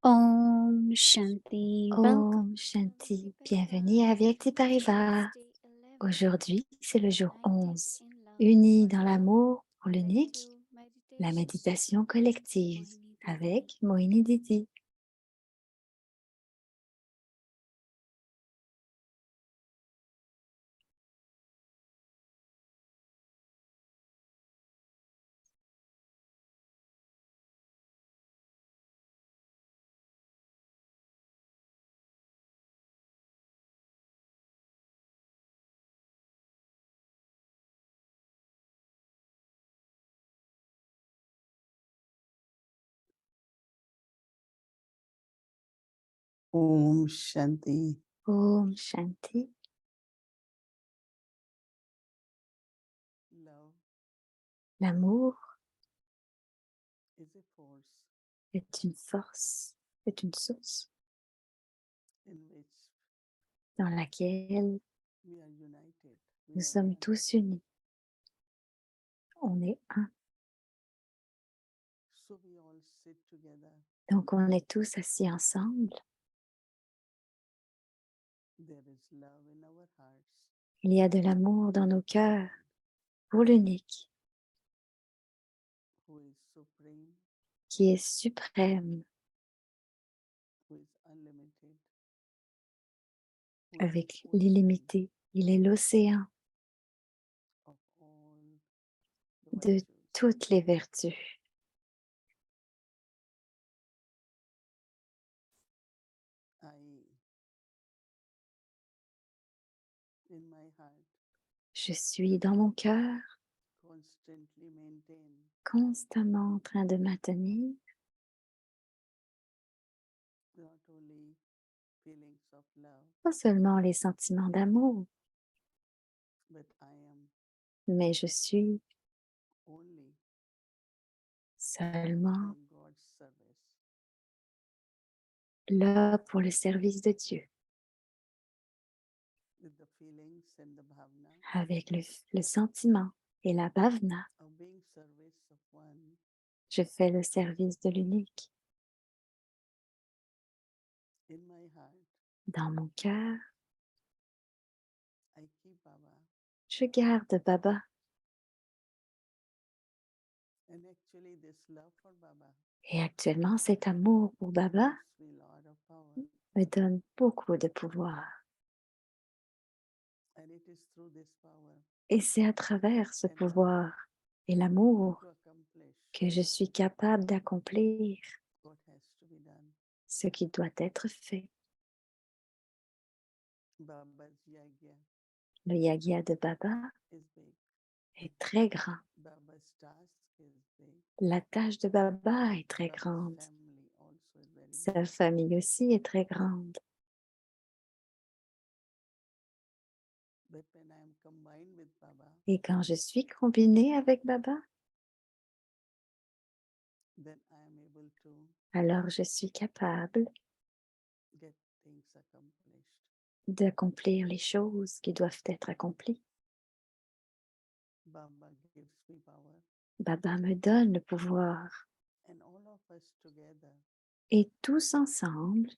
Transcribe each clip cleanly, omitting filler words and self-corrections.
Om Shanti. Om Welcome to Shanti, Navadvip bienvenue à Express. Vyakti Today is Parivar. day 11, Aujourd'hui, c'est le jour United 11. in Love. Unis For dans today, l'amour pour let's l'unique, do la meditation méditation with collective Mohini Didi. avec Moini Didi. Om Shanti. Om Shanti, Love l'amour is a force est une force, est une source in which dans laquelle we are united. We nous are sommes one. tous unis. On est un, So we all sit together. donc on est tous assis ensemble. There is love in our hearts. Il y a de l'amour dans nos cœurs pour l'unique Who is supreme, qui est suprême who is unlimited, who is avec ocean l'illimité. Il est l'océan of all the de virtues. toutes les vertus. In my heart, Je suis dans mon cœur constantly maintain constamment en train de maintenir not only feelings of love, pas seulement les sentiments d'amour, but I am mais je suis only seulement in God's service. là pour le service de Dieu, With the feelings and the bhavna avec le sentiment et la bhavna. of being service of one, Je fais le service de l'unique. in my heart, Dans mon cœur, I keep Baba. je garde Baba. And actually, this love for Baba Et actuellement, cet amour pour Baba gives me a lot of power. me donne beaucoup de pouvoir. And it is through this power Et c'est à travers ce and love pouvoir et l'amour to accomplish que je suis capable d'accomplir what has to be done. ce qui doit être fait. Baba's yagya Le yagya de Baba is big. est très grand. Baba's task is big. La tâche de Baba est très Baba's grande. family also is very Sa big. famille aussi est très grande. But when I am combined with Baba, Et quand je suis combinée avec Baba, then I am able to alors je suis capable get things accomplished. d'accomplir les choses qui doivent être accomplies. Baba gives me power. Baba me donne le pouvoir. And all of us together Et tous ensemble,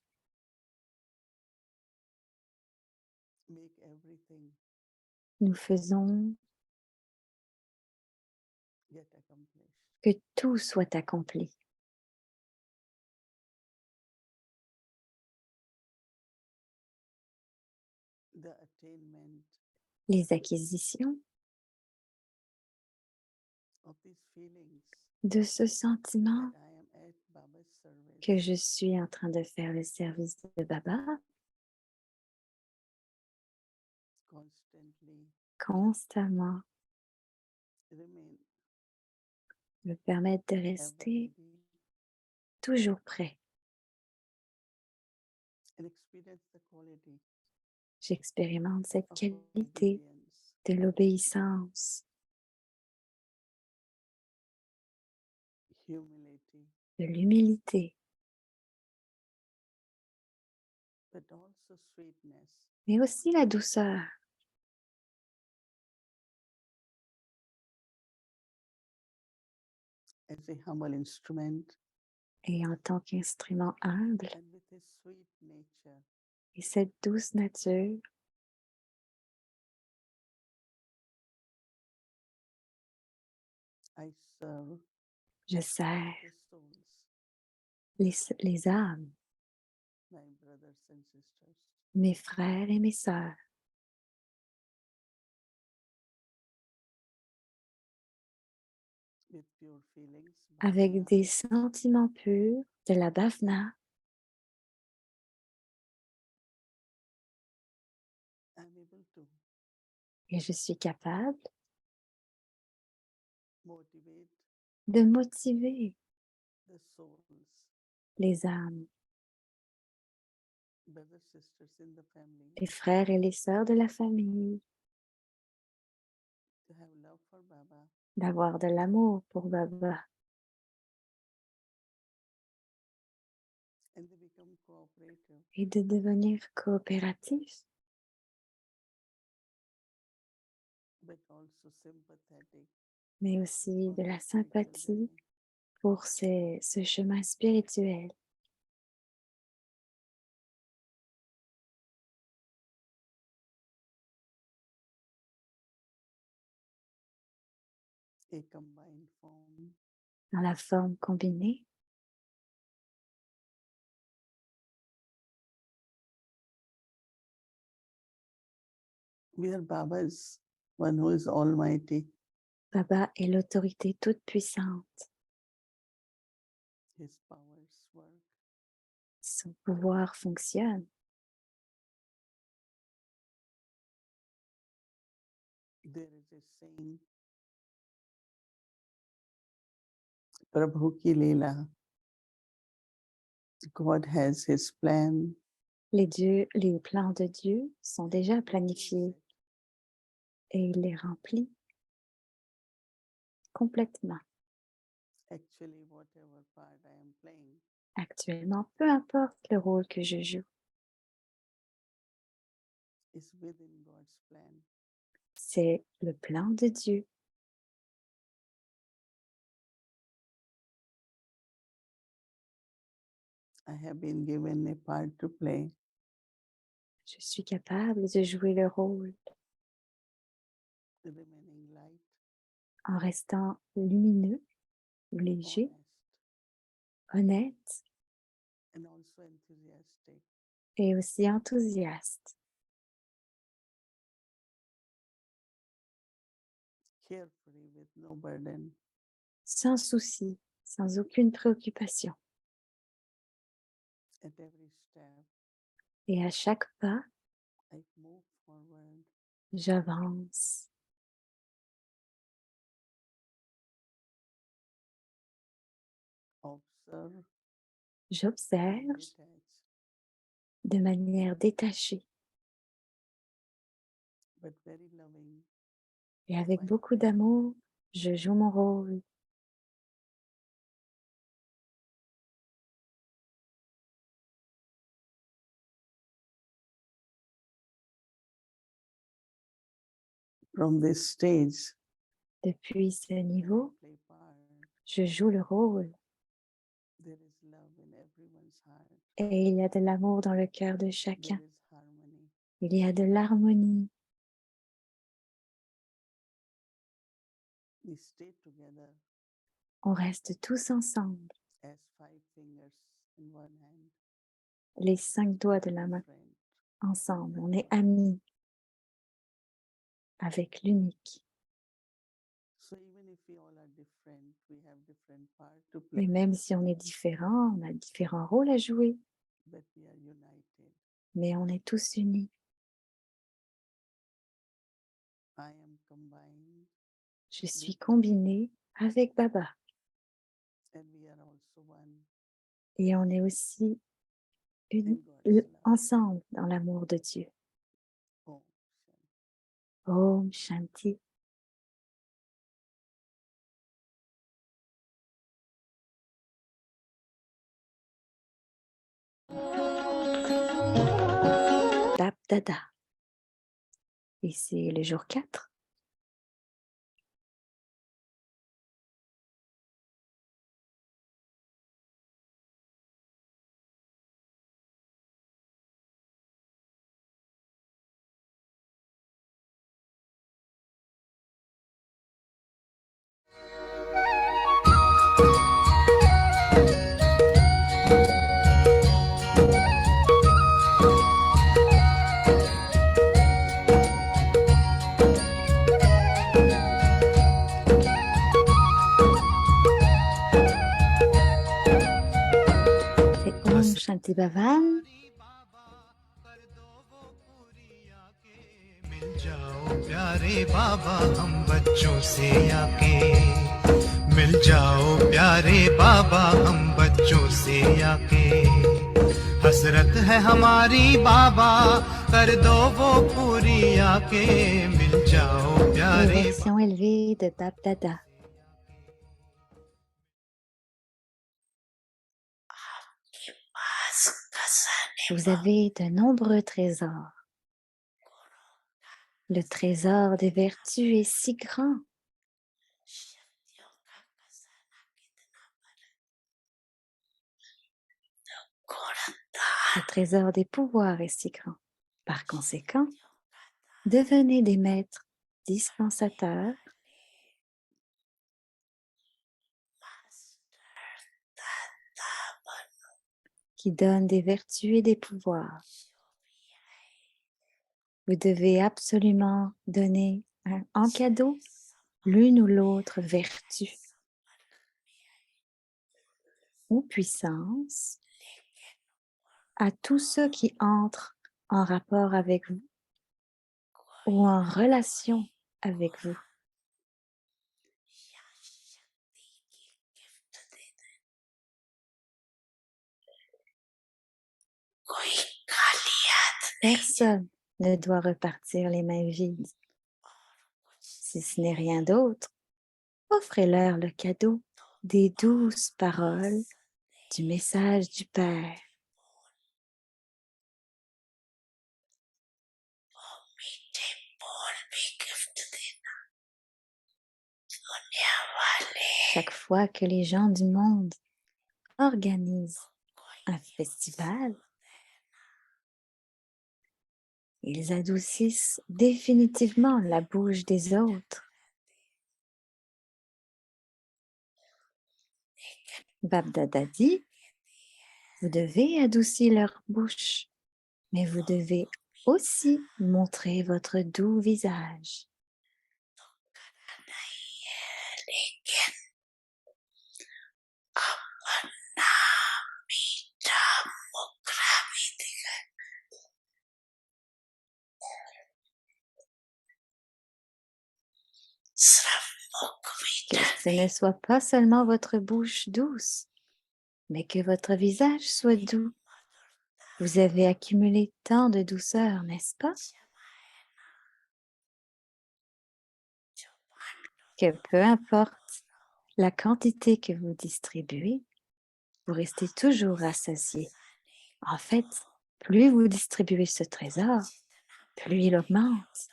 make everything nous faisons get accomplished. que tout soit accompli. The attainment Les acquisitions of these feelings de ce sentiment that I am at Baba's service que je suis en train de faire le service de Baba constantly constamment, remain me permettent de ever rester ready toujours prêt. and experience the quality J'expérimente cette of qualité obedience, de l'obéissance, humility, de l'humilité, but also sweetness. mais aussi la douceur. As a humble instrument, Et en tant qu'instrument humble and with his sweet nature, et cette douce nature, I serve je sers the souls, les âmes, my brothers and sisters. mes frères et mes sœurs, With pure feelings, avec bhavana, des sentiments purs, de la bhavana, I'm able to et je suis capable motivate de motiver the souls, les âmes, brothers, sisters in the family, les frères et les sœurs de la famille, to have love for Baba d'avoir de l'amour pour Baba and they become cooperative, et de devenir coopératifs, but also sympathetic mais aussi on de la the spiritual sympathie journey. pour ce chemin spirituel. A combined form Dans la forme combinée, where Baba is one who is almighty, Baba est l'autorité toute puissante. his powers work. Son pouvoir fonctionne. There is a saying, Prabhu ki Leela. God has his plan. Les plans de Dieu sont déjà He is planifiés set. et il les remplit complètement. Actually, whatever part I am playing, Actuellement, peu importe le rôle que je joue, is within God's plan. c'est le plan de Dieu. I have been given a part to play. Je suis capable de jouer le rôle Remaining light, en restant lumineux, léger, honest, honnête and also enthusiastic. et aussi enthousiaste, Carefree with no burden. sans souci, sans aucune préoccupation. At every step, Et à chaque pas, I move forward. j'avance. Observe J'observe and detach, de manière détachée but very loving. et avec My beaucoup play. d'amour, je joue mon rôle. From this stage, Depuis ce when I niveau, play part, je joue le rôle there is love in everyone's heart. et il y a de l'amour dans le cœur de There chacun. is harmony. Il y a de l'harmonie. We stay together On reste tous ensemble, as 5 fingers in one hand. les 5 doigts de la main, Friend. ensemble. On est amis avec l'unique. So even if we all are different, we have different parts to Mais play, même si on est différents, on a différents rôles à jouer, but we are united. mais on est tous unis. I am combined Je suis with combinée avec Baba and we are also one et on est aussi in God's love. ensemble dans l'amour de Dieu. Om Shanti. Om Shanti. Tap Dada. Et c'est le jour 4. Shakti Bhavan. मिल जाओ प्यारे बाबा हम बच्चों से आके मिल जाओ प्यारे बाबा हम बच्चों से आके हसरत है हमारी बाबा कर दो वो पूरी आके मिल जाओ प्यारे Érection élevée de Bap Dada. Vous avez de nombreux trésors. Le trésor des vertus est si grand. Le trésor des pouvoirs est si grand. Par conséquent, devenez des maîtres dispensateurs qui donnent des vertus et des pouvoirs. Vous devez absolument donner en cadeau l'une ou l'autre vertu ou puissance à tous ceux qui entrent en rapport avec vous ou en relation avec vous. Personne ne doit repartir les mains vides. Si ce n'est rien d'autre, offrez-leur le cadeau des douces paroles du message du Père. Chaque fois que les gens du monde organisent un festival, ils adoucissent définitivement la bouche des autres. Bap Dada dit, vous devez adoucir leur bouche, mais vous devez aussi montrer votre doux visage. Que ce ne soit pas seulement votre bouche douce, mais que votre visage soit doux. Vous avez accumulé tant de douceur, n'est-ce pas? Que peu importe la quantité que vous distribuez, vous restez toujours rassasié. En fait, plus vous distribuez ce trésor, plus il augmente.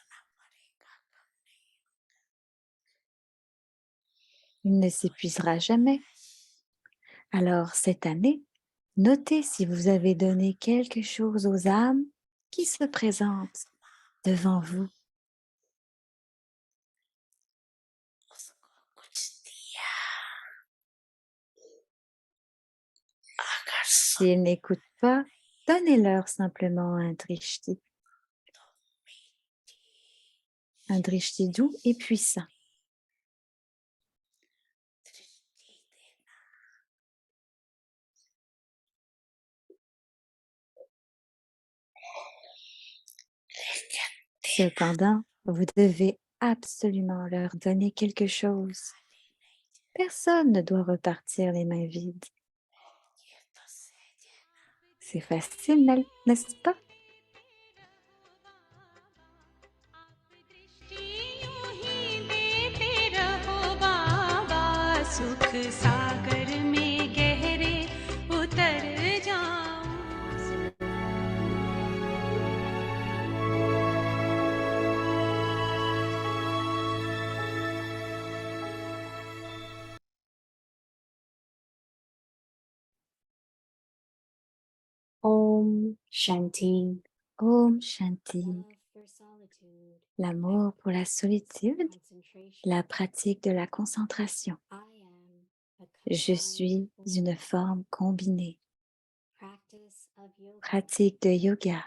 Il ne s'épuisera jamais. Alors, cette année, notez si vous avez donné quelque chose aux âmes qui se présentent devant vous. S'ils n'écoutent pas, donnez-leur simplement un drishti. Un drishti doux et puissant. Cependant, vous devez absolument leur donner quelque chose. Personne ne doit repartir les mains vides. C'est facile, n'est-ce pas? Om Shanti. Om Shanti. Love for solitude. L'amour pour la solitude, Concentration. la pratique de la concentration. I am a Je combined suis form. une forme combinée. Practice of yoga. Pratique de yoga.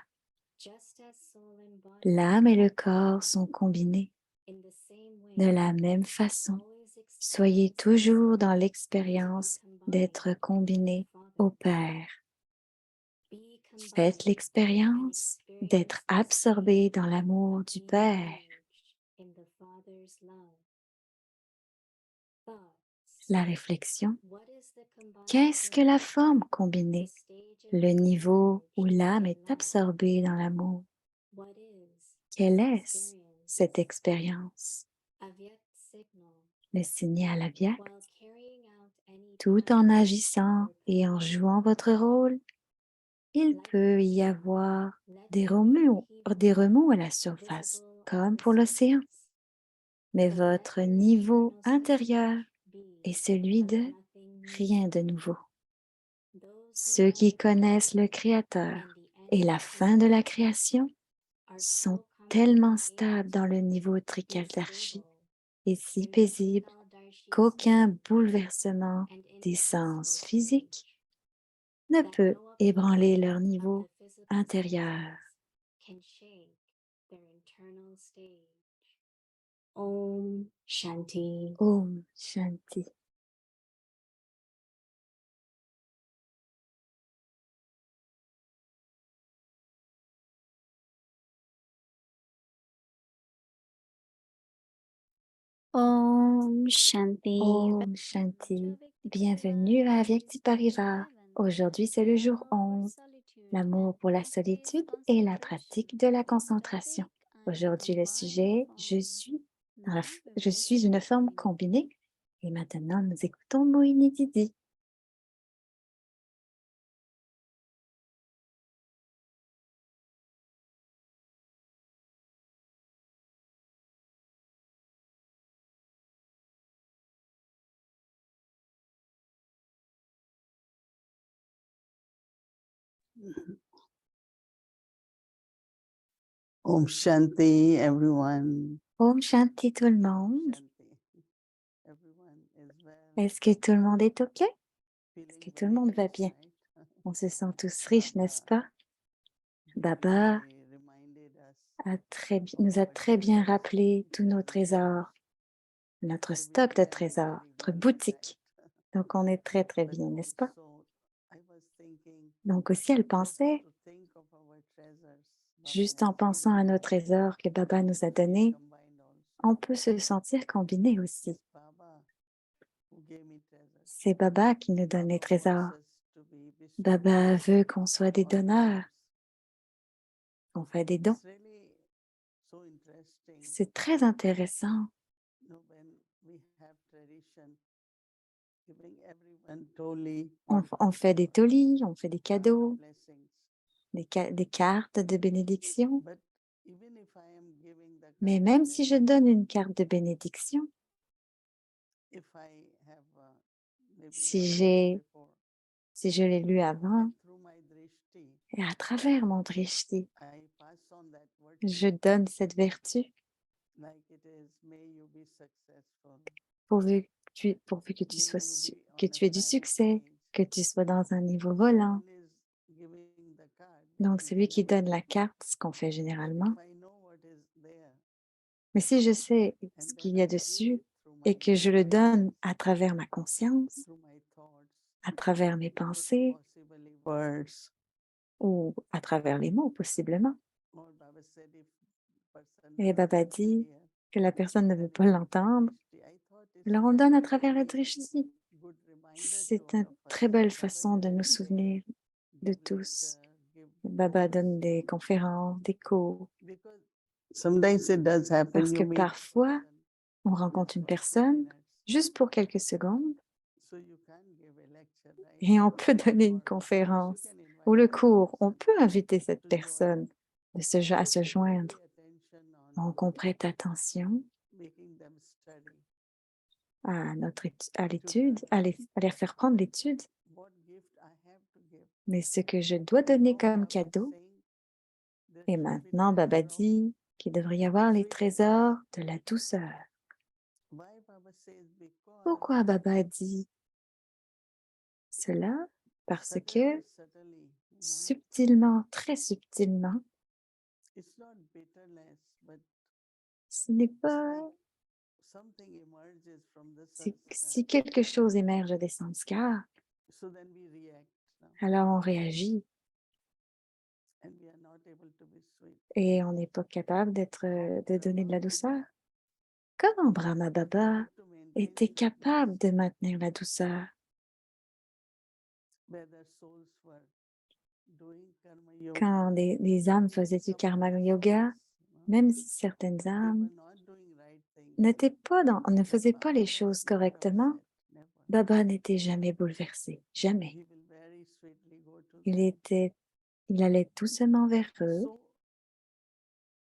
Just as soul and body L'âme et le corps sont combinés in the same way. de la même façon. Always experience Soyez toujours dans l'expérience combined d'être combinés au Père. Faites l'expérience d'être absorbé dans l'amour du Père. La réflexion, qu'est-ce que la forme combinée? Le niveau où l'âme est absorbée dans l'amour. Quelle est cette expérience? Le signal Avyakt, tout en agissant et en jouant votre rôle, il peut y avoir des remous à la surface, comme pour l'océan. Mais votre niveau intérieur est celui de rien de nouveau. Ceux qui connaissent le Créateur et la fin de la création sont tellement stables dans le niveau trikaldarshi et si paisibles qu'aucun bouleversement des sens physiques ne peut ébranler leur niveau intérieur. Om Shanti. Om Shanti. Om Shanti. Om Shanti. Bienvenue à Avyakti-Parivar. Aujourd'hui, c'est le jour 11. L'amour pour la solitude et la pratique de la concentration. Aujourd'hui, le sujet est je suis une forme combinée. Et maintenant, nous écoutons Moini Didi. Om Shanti, everyone. Om Shanti tout le monde. Shanti. Everyone is well. Est-ce que tout le monde est OK? Feeling que tout le monde va very bien? rich, right? On se sent tous riches, n'est-ce pas? Baba He reminded us nous a très bien rappelé tous nos trésors, notre stock de trésors, notre boutique. Donc, on est très, très bien, n'est-ce pas? Donc aussi, elle pensait, juste en pensant à nos trésors que Baba nous a donnés, on peut se sentir combiné aussi. C'est Baba qui nous donne les trésors. Baba veut qu'on soit des donneurs, qu'on fait des dons. C'est très intéressant. On fait des tolis, on fait des cadeaux, des cartes de bénédiction. Mais même si je donne une carte de bénédiction, si je l'ai lu avant, et à travers mon drishti, je donne cette vertu pourvu que tu aies du succès, que tu sois dans un niveau volant. Donc, celui qui donne la carte, ce qu'on fait généralement. Mais si je sais ce qu'il y a dessus et que je le donne à travers ma conscience, à travers mes pensées ou à travers les mots possiblement, et Baba dit que la personne ne veut pas l'entendre, alors on donne à travers le drishti. C'est une très belle façon de nous souvenir de tous. Baba donne des conférences, des cours. Parce que parfois, on rencontre une personne juste pour quelques secondes et on peut donner une conférence ou le cours. On peut inviter cette personne à se joindre. Donc, on prête attention à l'étude, à les faire prendre l'étude. Mais ce que je dois donner comme cadeau, et maintenant Baba dit qu'il devrait y avoir les trésors de la douceur. Pourquoi Baba dit cela? Parce que subtilement, très subtilement, ce n'est pas... Si quelque chose émerge des sanskars, alors on réagit. and we are not able to be sweet. et on n'est pas capable de donner de la douceur. Comment Brahma Baba To maintain était sweetness, capable de maintenir la douceur whether souls were doing karma yoga, quand les âmes faisaient du karma yoga, même si certaines they âmes were not doing right things. ne faisaient pas les Baba choses was never correctement, upset, never. Baba n'était jamais bouleversé, jamais. He will very sweetly go to Il them. allait doucement vers eux, So,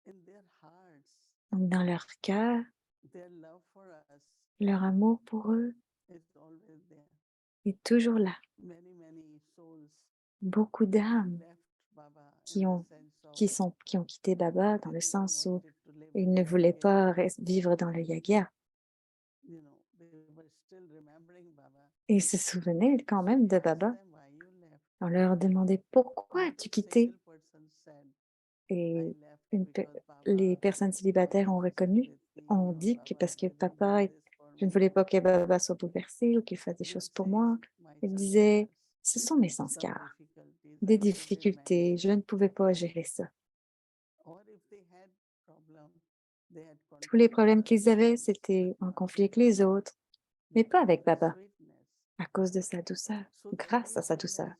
in their hearts, donc dans leur cœur, their love for us leur amour pour eux is always there. est toujours là. Many souls Beaucoup d'âmes left Baba qui in ont, the sense of qui ont quitté Baba dans they le didn't sens où want it to live ils in ne the voulaient yoga. pas vivre dans le yaga. You know, they were still remembering Baba. Et ils se souvenaient quand même de Ask Baba. them why you left. On leur demandait pourquoi Not as-tu a quitté? single person said, I Et left les because personnes célibataires ont ont dit que parce que papa, je ne voulais pas que Baba soit bouleversé ou qu'il fasse des choses pour moi. Il disait, ce sont mes sanskars, des difficultés, je ne pouvais pas gérer ça. Tous les problèmes qu'ils avaient, c'était en conflit avec les autres, mais pas avec Baba, à cause de sa douceur, grâce à sa douceur.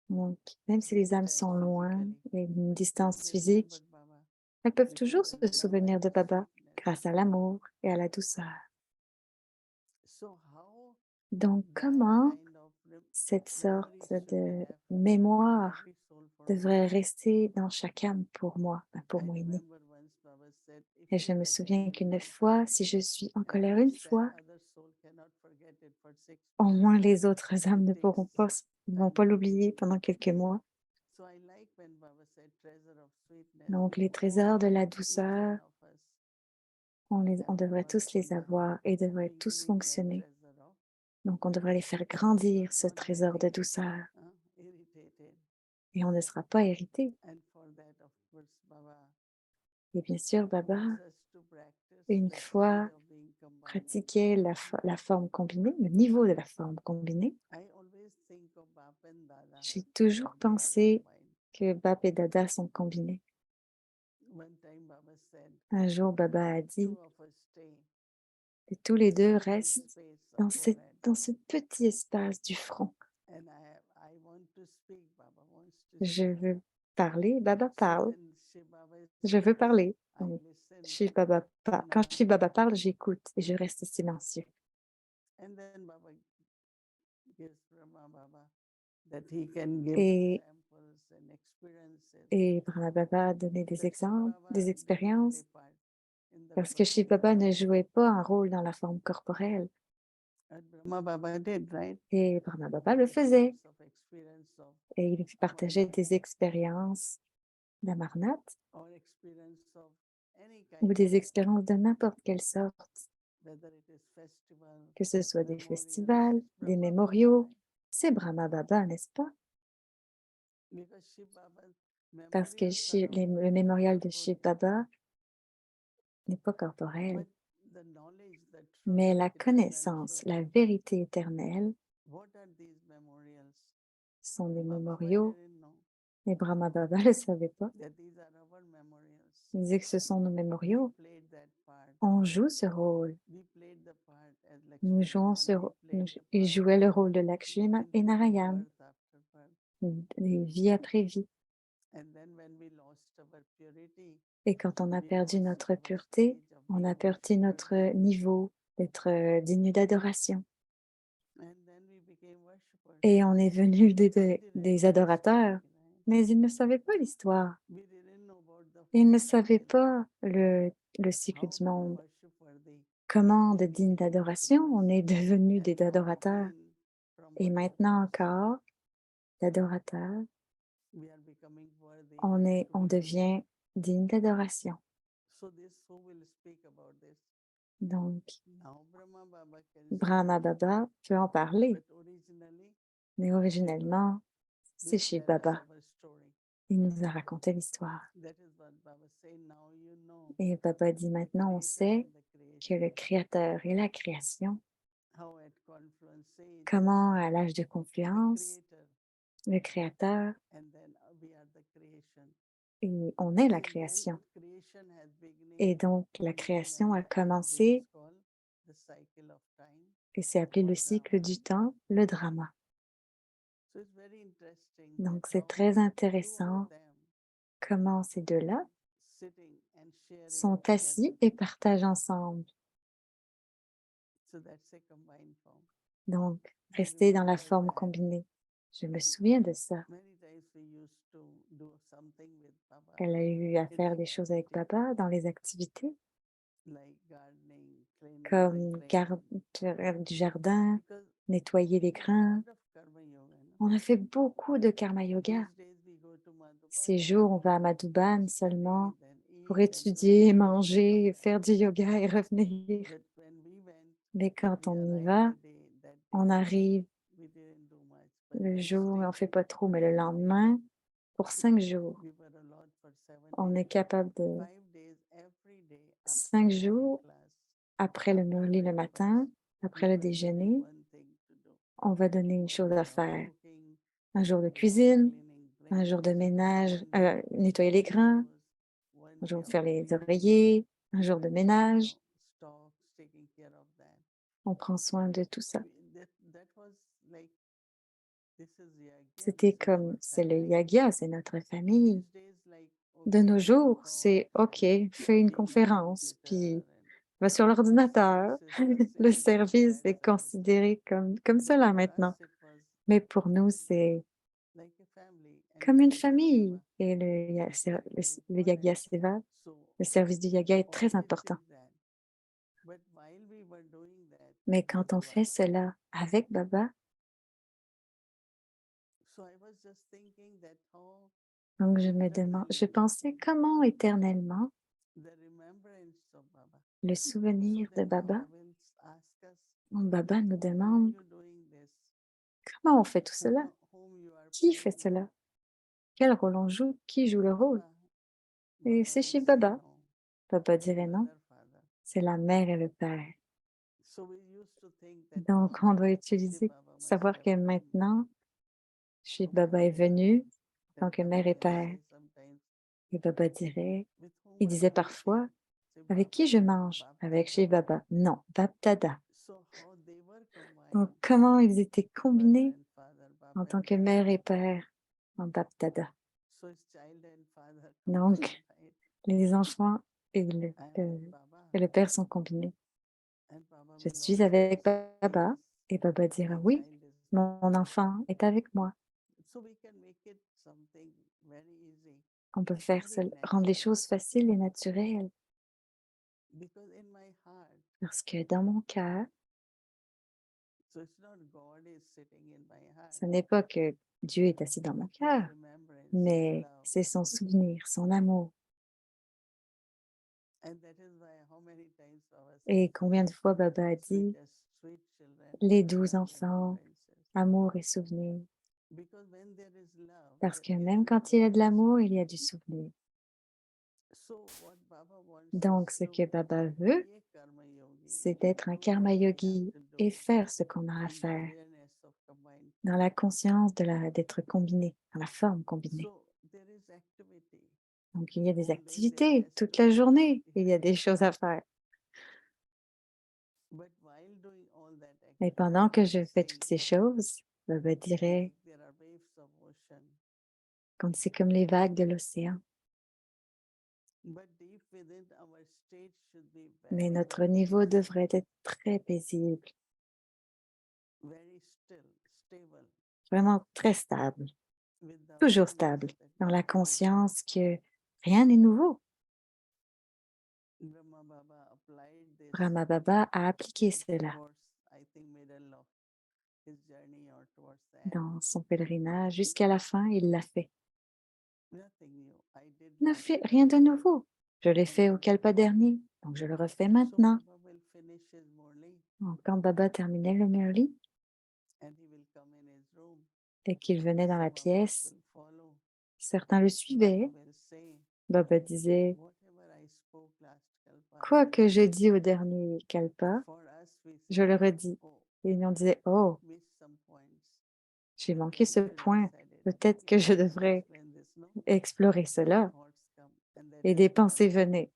Donc, même si les âmes sont loin et une distance physique, elles peuvent toujours se souvenir de Baba grâce à l'amour et à la douceur. Donc, comment cette sorte de mémoire devrait rester dans chaque âme pour moi, pour moi aîné? Et je me souviens qu'une fois, si je suis en colère une fois, au moins les autres âmes ne vont pas l'oublier pendant quelques mois. Donc, les trésors de la douceur, on devrait tous les avoir et devraient tous fonctionner. Donc, on devrait les faire grandir, ce trésor de douceur. Et on ne sera pas hérité. Et bien sûr, Baba, une fois, pratiquait la forme combinée, le niveau de la forme combinée. J'ai toujours pensé que Bap et Dada sont combinés. Un jour, Baba a dit que tous les deux restent dans ce petit espace du front. Je veux parler, Baba parle. Je veux parler. Donc, quand Shiv Baba parle, j'écoute et je reste silencieux. Et Brahma Baba a donné des exemples, des expériences, parce que Shiv Baba ne jouait pas un rôle dans la forme corporelle. Et Brahma Baba le faisait. Et il partageait des expériences d'Amarnath ou des expériences de n'importe quelle sorte, que ce soit des festivals, des mémoriaux. C'est Brahma Baba, n'est-ce pas? Parce que le mémorial de Shiv Baba n'est pas corporel, mais la connaissance, la vérité éternelle sont des mémoriaux. Et Brahma Baba ne le savait pas. Il disait que ce sont nos mémoriaux. On joue ce rôle. Nous jouons il jouait le rôle de Lakshmi et Narayana, vie après vie. Et quand on a perdu notre pureté, on a perdu notre niveau d'être digne d'adoration. Et on est venu des adorateurs, mais ils ne savaient pas l'histoire. Ils ne savaient pas le cycle du monde. Comment de dignes d'adoration, on est devenus des adorateurs. Et maintenant encore, d'adorateurs, on devient digne d'adoration. Donc, Brahma Baba peut en parler, mais originellement, c'est Shiv Baba. Il nous a raconté l'histoire. Et Baba dit maintenant, on sait que le Créateur et la création, comment à l'âge de confluence, le Créateur Et on est la création. Et donc, la création a commencé et s'est appelé le cycle du temps, le drama. Donc, c'est très intéressant comment ces deux-là sont assis et partagent ensemble. Donc, rester dans la forme combinée. Je me souviens de ça. Elle a eu à faire des choses avec Baba dans les activités, comme faire du jardin, nettoyer les grains. On a fait beaucoup de karma yoga. Ces jours, on va à Madhuban seulement pour étudier, manger, faire du yoga et revenir. Mais quand on y va, on arrive le jour, on ne fait pas trop, mais le lendemain, pour 5 jours, on est capable de 5 jours après le Murli le matin, après le déjeuner, on va donner une chose à faire. Un jour de cuisine, un jour de ménage, nettoyer les grains, un jour faire les oreillers, un jour de ménage. On prend soin de tout ça. C'était comme, c'est le yagya, c'est notre famille. De nos jours, c'est OK, fais une conférence, puis va sur l'ordinateur. Le service est considéré comme cela maintenant. Mais pour nous, c'est comme une famille. Et le Yagya Seva, le service du Yaga est très important. Mais quand on fait cela avec Baba, donc je pensais comment éternellement le souvenir de Baba, Baba nous demande comment on fait tout cela? Qui fait cela? Quel rôle on joue? Qui joue le rôle? Et c'est chez Baba. Baba dirait non, c'est la mère et le père. Donc, on doit savoir que maintenant, chez Baba est venu en tant que mère et père. Et Baba il disait parfois, avec qui je mange? Avec chez Baba. Non, Baptada. Donc, comment ils étaient combinés en tant que mère et père en Baptada. Donc, les enfants et le père sont combinés. Je suis avec Baba et Baba dira oui, mon enfant est avec moi. On peut rendre les choses faciles et naturelles. Parce que dans mon cœur, ce n'est pas que Dieu est assis dans mon cœur, mais c'est son souvenir, son amour. Et combien de fois Baba a dit, les 12 enfants, amour et souvenir. Parce que même quand il y a de l'amour, il y a du souvenir. Donc, ce que Baba veut, c'est être un karma yogi et faire ce qu'on a à faire dans la conscience d'être combiné, dans la forme combinée. Donc, il y a des activités toute la journée, il y a des choses à faire. Mais pendant que je fais toutes ces choses, Baba dirait, quand c'est comme les vagues de l'océan. Mais notre niveau devrait être très paisible, vraiment très stable, toujours stable, dans la conscience que rien n'est nouveau. Brahma Baba a appliqué cela dans son pèlerinage. Jusqu'à la fin, il l'a fait. Il n'a fait rien de nouveau. Je l'ai fait au Kalpa dernier, donc je le refais maintenant. Donc, quand Baba terminait le Murli et qu'il venait dans la pièce, certains le suivaient. Baba disait, quoi que j'ai dit au dernier Kalpa, je le redis. Et on disait, oh, j'ai manqué ce point. Peut-être que je devrais explorer cela thoughts come and there et is des a lot pensées of venaient.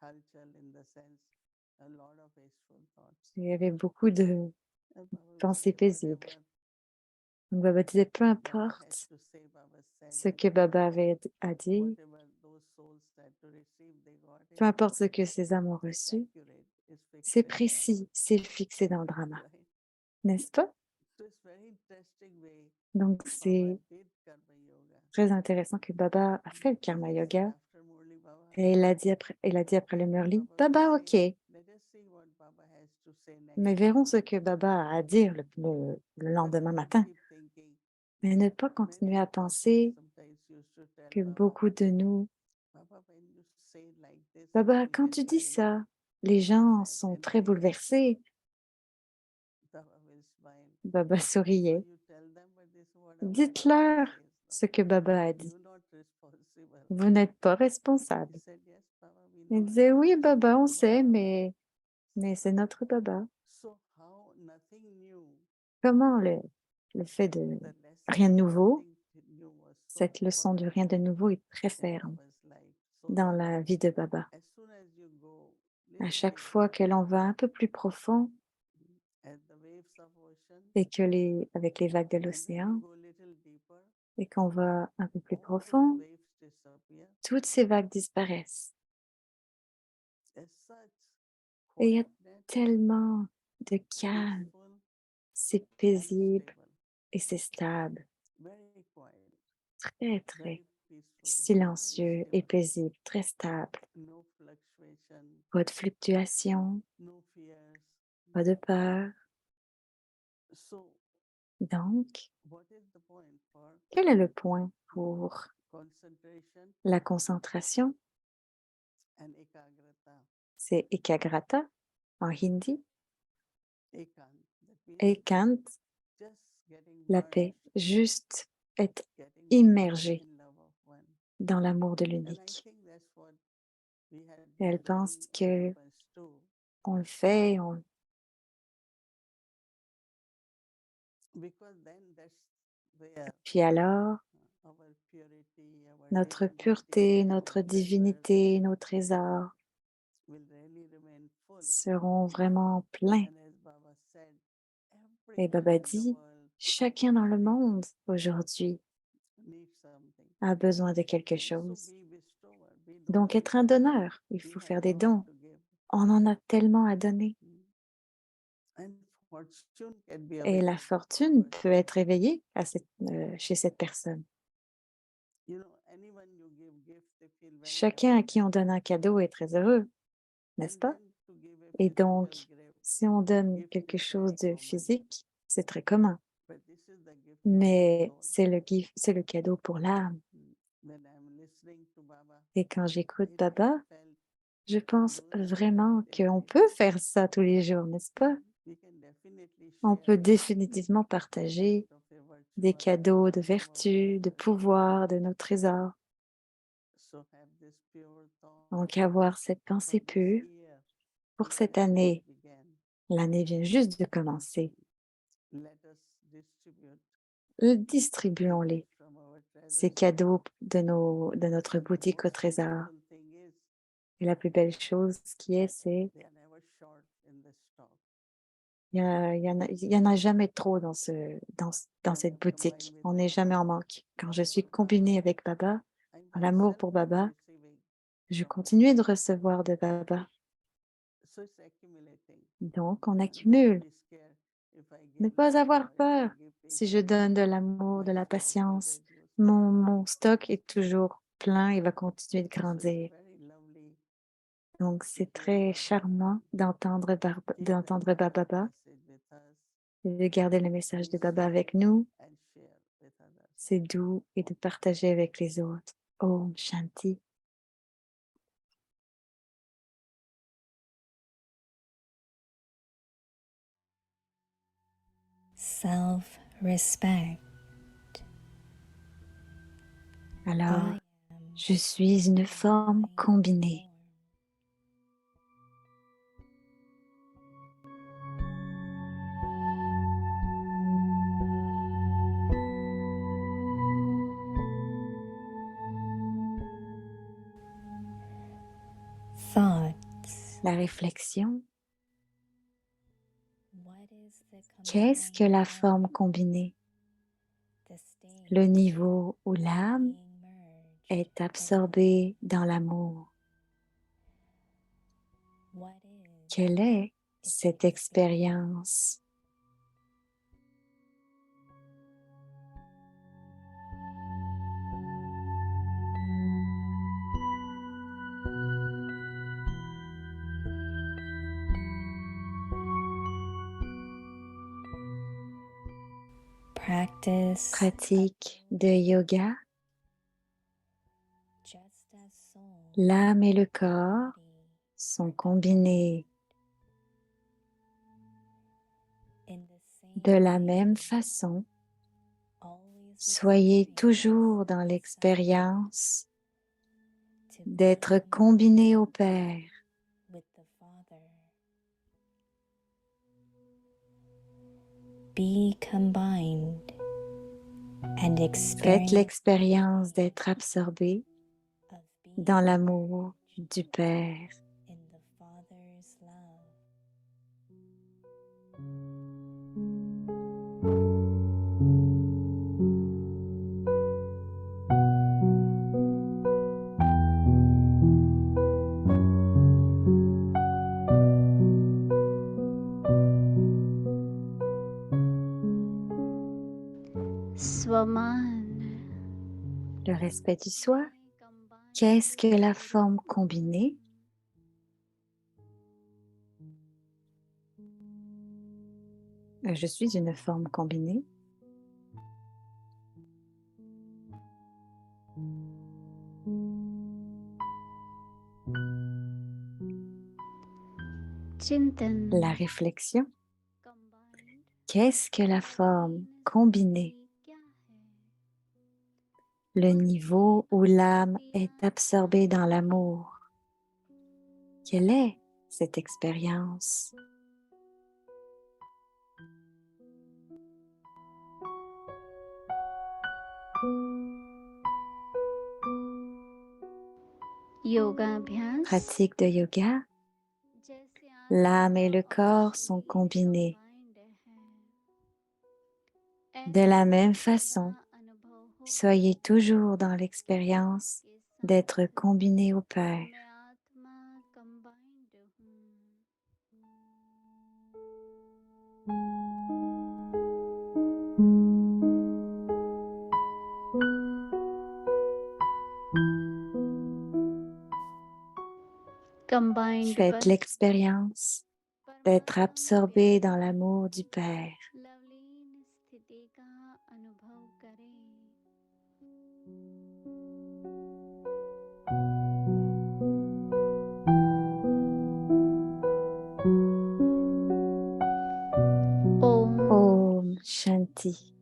halchal in the sense a lot of peaceful thoughts. Il y avait beaucoup de And Baba will pensées say paisibles. whatever Donc Baba disait, peu Baba importe has to say, Baba said ce it. que Baba avait à dire, Whatever those souls had to receive, they got it. peu importe ce que ces âmes ont It's reçu, accurate, it's fixed c'est in Dharma, précis, c'est fixé dans le drama, right? n'est-ce pas? So it's very interesting way Donc Baba c'est did karma yoga. très intéressant que Baba a fait le karma He said yoga after Murli Baba, et il a dit après le Murli, Baba will Baba, say, ok, let us see what Baba has to say next mais day. verrons ce que Baba a à dire le But lendemain don't matin. keep thinking. Mais ne pas continuer à Many of us penser sometimes used to tell que Baba, beaucoup de nous, Baba, when you say like this, Baba, people quand get tu dis very ça, les gens upset sont and très angry. bouleversés. Baba will smile. Baba So souriait. you tell them, but this is what Baba Dites-leur says. ce que Baba a dit. You're not responsible. Vous n'êtes pas He responsable. said, yes, Baba, we Il know disait, that. oui, This is Baba, on our sait, Baba. mais c'est notre Baba. So how nothing new, Comment le fait de the lesson rien de of nouveau, nothing new was so cette leçon du rien de nouveau est très in ferme Baba's life. So dans that la vie de Baba. as soon as you go À little chaque deeper, fois que l'on va un peu plus profond at the waves of ocean, et que avec les vagues de and when you l'océan go little deeper, et qu'on va un peu plus all those profond, waves disappear. toutes ces vagues disparaissent. As such, Et il y a quietness, tellement de calme, peaceful, c'est and paisible stable. et c'est stable, Very quiet, très, très very peaceful, very silencieux et stable. paisible, très stable. No fluctuation, Pas de fluctuations, no fears. pas de peur. So, Donc, what is the point for quel est le point pour concentration la concentration? and ekagrata? C'est ekagrata en hindi, Ekant, that means ekant, just getting la merged, paix, juste être getting immergé in love of one. dans l'amour de And I l'unique. think that's what we had Et elle been pense doing que in Philippines too. on le fait, Because then that's where puis alors, our purity, our notre divinity, pureté, our notre treasures divinité, nos trésors will really remain full. seront vraiment pleins. And as Baba said, Et everyone Baba in the dit, world chacun dans le monde aujourd'hui needs something. a besoin de quelque So chose. be bestower, be Donc, être donor. un donneur, il We faut have faire des lot dons. to give. On en a tellement à donner. And fortune can be Et la available to fortune that peut person. être éveillée chez cette personne. You know, anyone you give gift, they feel very Chacun à happy. qui on donne un cadeau est très heureux, n'est-ce And pas? then to give a Et physical donc, gift, si on donne gift quelque is chose very de common. physique, c'est très commun. But this is the gift for the Mais soul. c'est le cadeau pour l'âme. When I'm listening to Baba, Et quand j'écoute I Baba, really felt je can pense do this vraiment every qu'on day. peut faire ça tous les jours, n'est-ce pas? We can definitely On share peut définitivement partager gift of a virtue des or a cadeaux de power of our vertu, de treasure. pouvoir, de nos trésors. So have this pure thought Donc avoir cette for pensée this pure year. pour The cette year just année. began. L'année vient juste de commencer. Let us distribute Distribuons-les, gifts from our ces treasures. cadeaux de notre And the boutique au most trésor. wonderful thing is Et la plus belle chose qui est, c'est they are never short in the stock. il y en a jamais trop dans When cette I'm boutique. combined with On n'est Baba, jamais en manque. Quand je suis whatever comes, combinée avec Baba, I en l'amour myself pour am Baba, receiving je from Baba. continue de recevoir de Baba. So it's accumulating. Donc, on And accumule. not be scared if I Ne give pas love avoir or if peur. I give Si je patience. donne de l'amour, de My la stock will patience, reduce. mon stock est toujours plein et va continuer de So it's grandir. very lovely Donc, to c'est hear très Baba charmant d'entendre keep the Baba message with us, et de garder le message de Baba peaceful, avec nous. and share with others. C'est doux et de partager avec les autres. Om Shanti. Self-respect. Alors, I je suis une forme combinée. thoughts. la réflexion. What is the Qu'est-ce que la forme combinée? Le niveau où l'âme est absorbée dans l'amour. Quelle est cette expérience? Pratique de yoga. L'âme et le corps sont combinés de la même façon. Soyez toujours dans l'expérience d'être combinés au Père. Be combined and Faites l'expérience d'être absorbé dans l'amour du Père. in the Father's love. Swaman. Le respect du soi. Qu'est-ce que la forme combinée? Je suis une forme combinée. Chintan. La réflexion. Qu'est-ce que la forme combinée? Le niveau où l'âme est absorbée dans l'amour. Quelle est cette expérience? Yogaabhyas. Pratique de yoga. L'âme et le corps sont combinés. De la même façon, soyez toujours dans l'expérience d'être combinés au Père. Faites l'expérience d'être absorbé dans l'amour du Père. Om Shanti.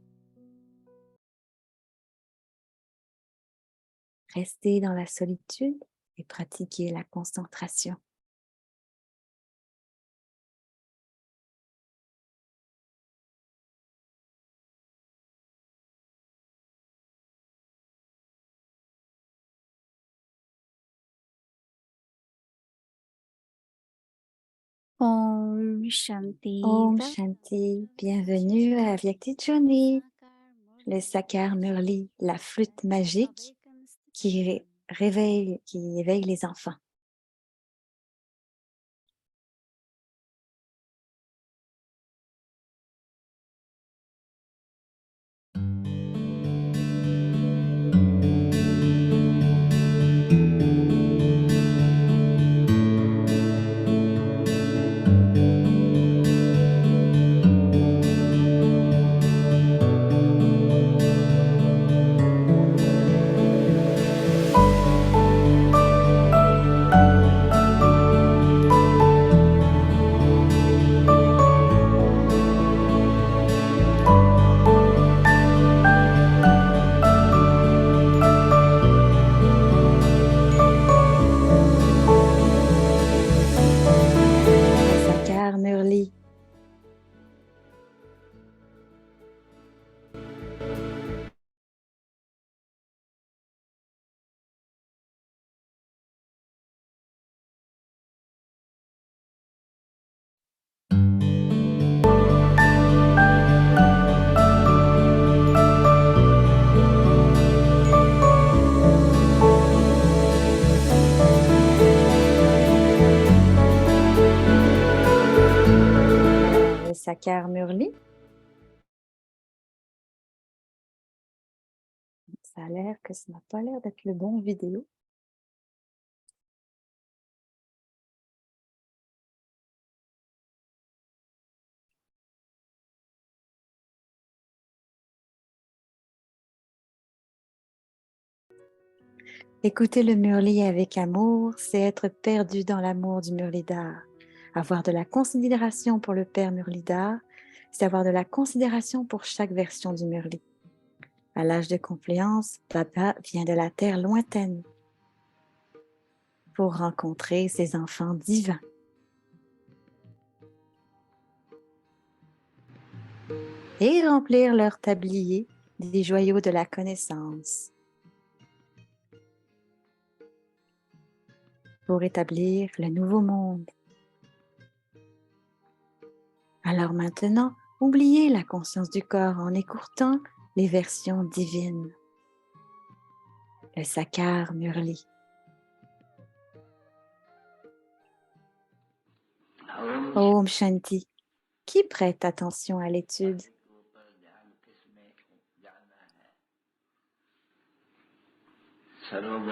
Restez dans la solitude et pratiquez la concentration. Om Shanti. Om Shanti. Bienvenue à Avyakti Journey, le Sakar Murli, la flûte magique qui éveille les enfants. Sakar Murli. Ça a l'air que ça n'a pas l'air d'être le bon vidéo. Écouter le Murli avec amour, c'est être perdu dans l'amour du Murlidhar. Avoir de la considération pour le Père Murlidhar, c'est avoir de la considération pour chaque version du Murli. À l'âge de confluence, Baba vient de la terre lointaine pour rencontrer ses enfants divins. Et remplir leur tablier des joyaux de la connaissance pour établir le nouveau monde. Alors maintenant, oubliez la conscience du corps en écoutant les versions divines. Le Sakar Murli. Om Shanti. Qui prête attention à l'étude?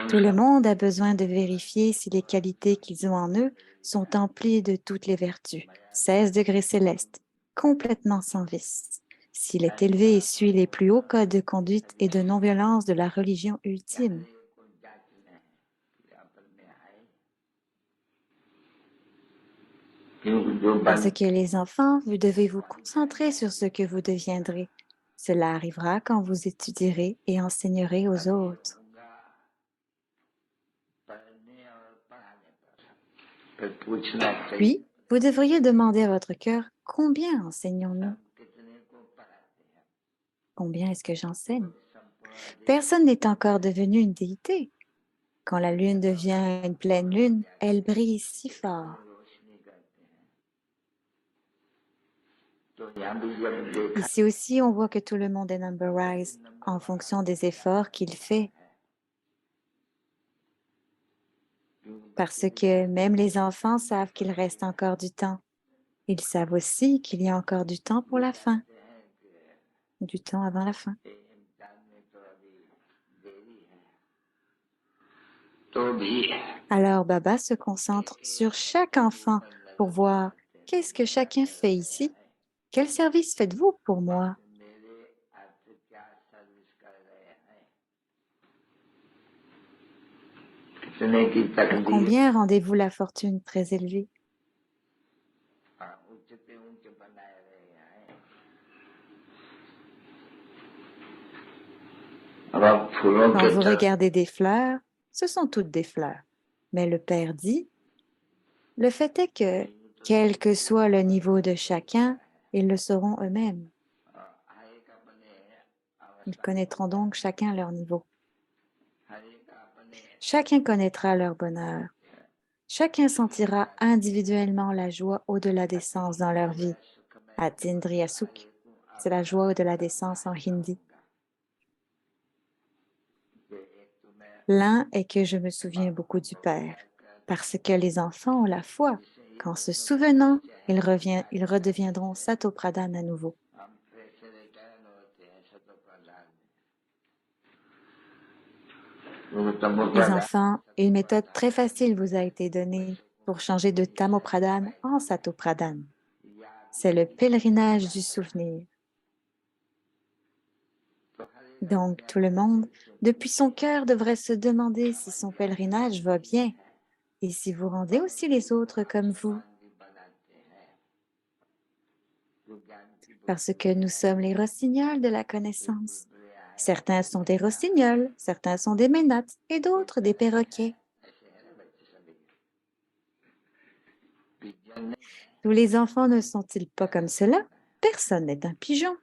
Tout le monde a besoin de vérifier si les qualités qu'ils ont en eux sont emplies de toutes les vertus. 16 degrés célestes, complètement sans vice. S'il est élevé et suit les plus hauts codes de conduite et de non-violence de la religion ultime. Parce que les enfants, vous devez vous concentrer sur ce que vous deviendrez. Cela arrivera quand vous étudierez et enseignerez aux autres. Puis, vous devriez demander à votre cœur, combien enseignons-nous? Combien est-ce que j'enseigne? Personne n'est encore devenu une déité. Quand la lune devient une pleine lune, elle brille si fort. Ici aussi, on voit que tout le monde est numberized en fonction des efforts qu'il fait. Parce que même les enfants savent qu'il reste encore du temps. Ils savent aussi qu'il y a encore du temps pour la fin, du temps avant la fin. Alors Baba se concentre sur chaque enfant pour voir qu'est-ce que chacun fait ici. Quel service faites-vous pour moi? Pour combien rendez-vous la fortune très élevée? Quand vous regardez des fleurs, ce sont toutes des fleurs. Mais le Père dit, le fait est que, quel que soit le niveau de chacun, ils le sauront eux-mêmes. Ils connaîtront donc chacun leur niveau. Chacun connaîtra leur bonheur. Chacun sentira individuellement la joie au-delà des sens dans leur vie. Atindriya Sukh, c'est la joie au-delà des sens en hindi. L'un est que je me souviens beaucoup du Père, parce que les enfants ont la foi qu'en se souvenant, ils redeviendront Satopradhan à nouveau. Les enfants, une méthode très facile vous a été donnée pour changer de Tamopradhan en Satopradhan. C'est le pèlerinage du souvenir. Donc, tout le monde, depuis son cœur, devrait se demander si son pèlerinage va bien et si vous rendez aussi les autres comme vous. Parce que nous sommes les rossignols de la connaissance. Certains sont des rossignols, certains sont des ménates et d'autres des perroquets. Tous les enfants ne sont-ils pas comme cela? Personne n'est un pigeon.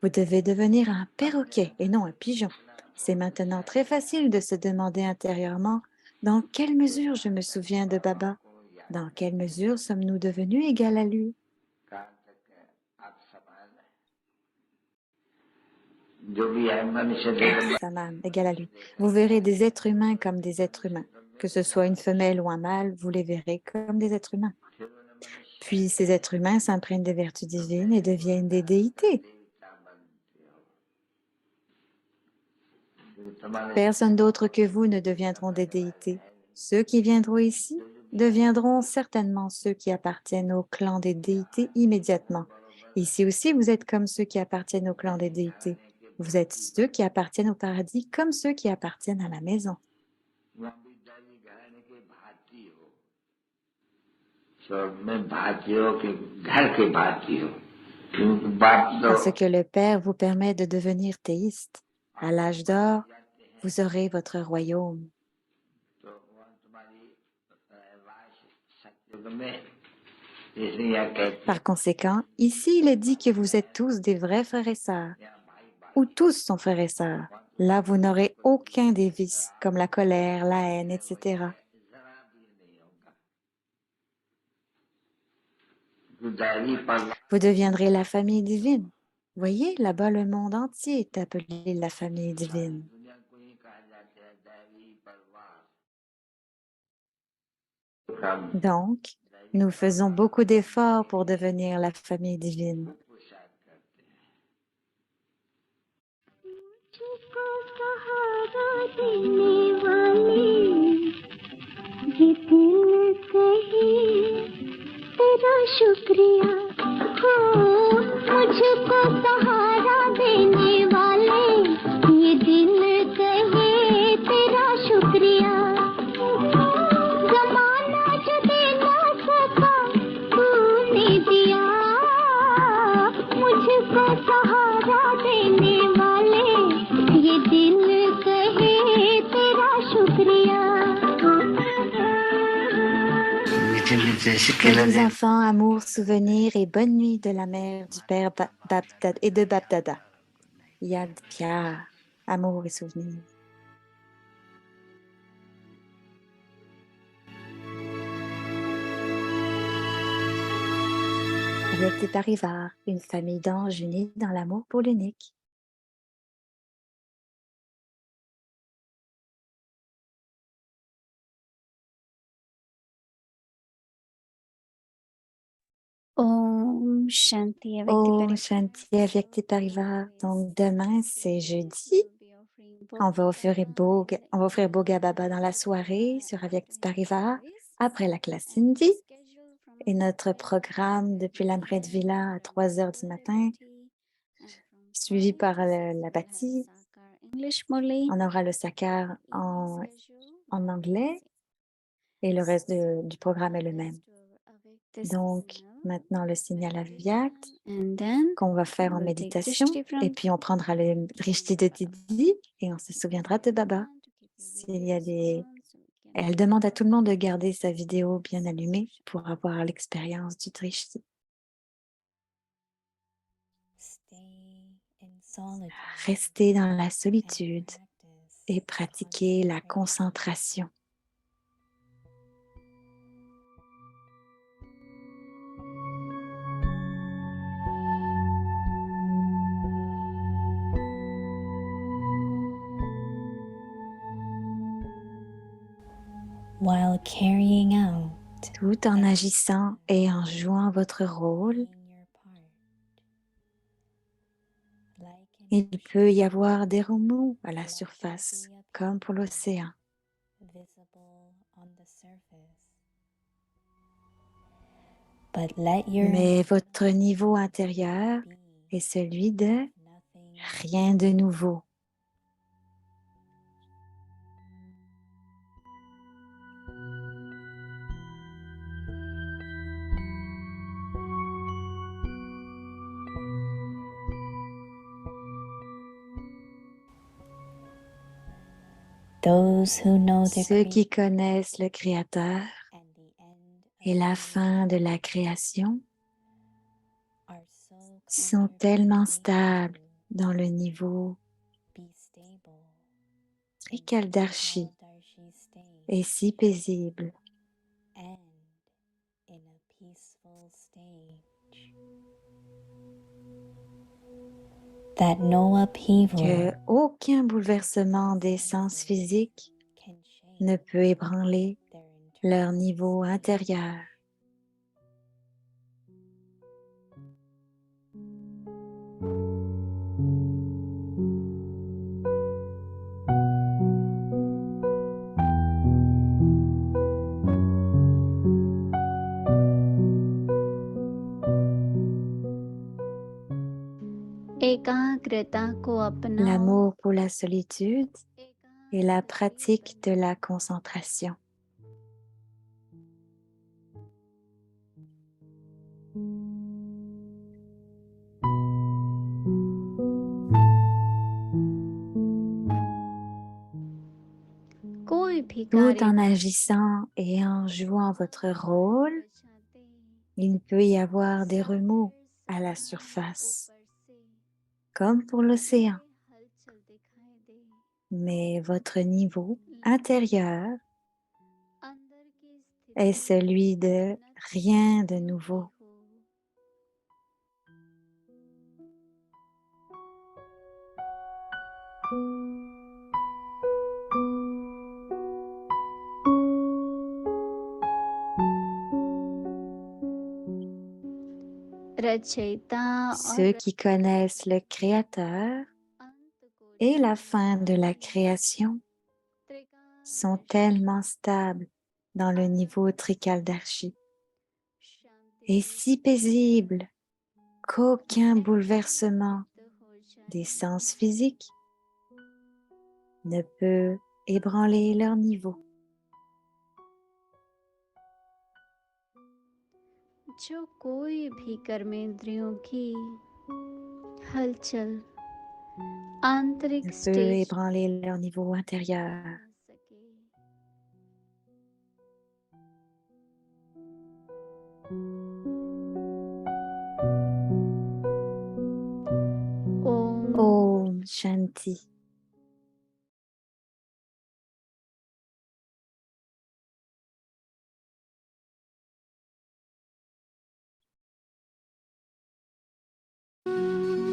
Vous devez devenir un perroquet et non un pigeon. C'est maintenant très facile de se demander intérieurement dans quelle mesure je me souviens de Baba. Dans quelle mesure sommes-nous devenus égaux à lui? Saman, égal à lui. Vous verrez des êtres humains comme des êtres humains. Que ce soit une femelle ou un mâle, vous les verrez comme des êtres humains. Puis ces êtres humains s'imprègnent des vertus divines et deviennent des déités. Personne d'autre que vous ne deviendront des déités. Ceux qui viendront ici deviendront certainement ceux qui appartiennent au clan des déités immédiatement. Ici aussi, vous êtes comme ceux qui appartiennent au clan des déités. Vous êtes ceux qui appartiennent au paradis comme ceux qui appartiennent à la maison. Parce que le Père vous permet de devenir théiste. À l'âge d'or, vous aurez votre royaume. Par conséquent, ici, il est dit que vous êtes tous des vrais frères et sœurs, ou tous sont frères et sœurs. Là, vous n'aurez aucun des vices, comme la colère, la haine, etc. Vous deviendrez la famille divine. Voyez, là-bas, le monde entier est appelé la famille divine. Donc, nous faisons beaucoup d'efforts pour devenir la famille divine. मुझको सहारा देने वाले ये दिल कहे तेरा शुक्रिया हो मुझको सहारा देने वाले ये दिल कहे तेरा शुक्रिया जमाना जो दे ना सका तूने दिया मुझको सहारा देने वाले ये दिल कहे तेरा शुक्रिया Joyeux enfants, amour, souvenirs et bonne nuit de la mère, du père et de Bapdada. Yad Pia, amour et souvenirs. Avec des Parivars, une famille d'anges unis dans l'amour pour l'unique. Om Shanti avec Om Shanti avec tes Parivars. Donc demain, c'est jeudi. On va offrir Boga Baba dans la soirée sur Avec tes Parivars, après la classe Hindi. Et notre programme depuis l'Amrit Villa à 3 heures du matin, suivi par la bâtie. On aura le Sakar en anglais et le reste du programme est le même. Donc, maintenant, le signal Avyakt qu'on va faire en méditation et puis on prendra le Drishti de Didi et on se souviendra de Baba. S'il y a Elle demande à tout le monde de garder sa vidéo bien allumée pour avoir l'expérience du Drishti. Restez dans la solitude et pratiquez la concentration. While carrying out Tout en agissant et en jouant votre rôle, your part, like il peut y avoir des remous à la surface, comme pour l'océan. visible on the surface. But let your Mais votre niveau intérieur being est celui de nothing rien de nouveau. those who know the Ceux qui Creator connaissent le Créateur and the end et la fin de la création are so sont clear tellement and stables dans le niveau be stable Trikaldarshi Darshi state et si paisible and in a peaceful stage that no upheaval que aucun bouleversement des sens physiques can shake ne peut ébranler their leur niveau intérieur. एकाग्रता को अपनाओ l'amour pour la solitude et la pratique de la concentration. कोई भी Tout कार्य en agissant et en jouant votre rôle, il peut y avoir des remous à la surface, comme pour l'océan. Mais votre niveau intérieur est celui de rien de nouveau. रचयिता Ceux qui connaissent le Créateur et la fin de la création sont tellement stables dans le niveau trikaldarshi et si paisibles qu'aucun bouleversement des sens physiques ne peut ébranler leur niveau. जो कोई भी कर्मेंद्रियों की हलचल आंतरिक Ne peut stage ébranler leur niveau intérieur. सके ओम Om Shanti.